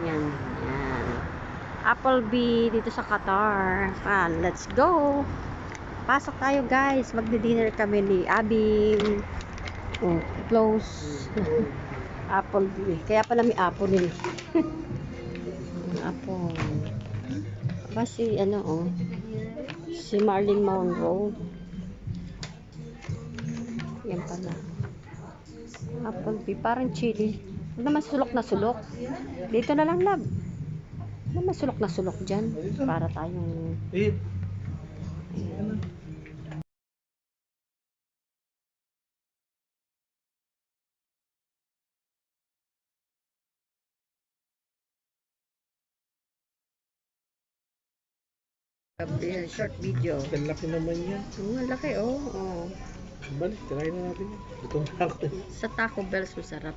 Yan. Yan. Applebee dito sa Qatar. Let's go. Pasok tayo guys. Magdi-dinner kami ni Abing. Oh, close. Applebee. Kaya pala may apple din. Apple. Ba si si Marilyn Monroe. Yan pala. Applebee. Parang chili. Huwag naman sulok na sulok. Dito na lang, love. Huwag naman sulok na sulok dyan. Para tayong... short video. Ang laki naman yan. Ang laki, oh. Balik, try na natin. Ito na ako. Sa Taco Bell's masarap.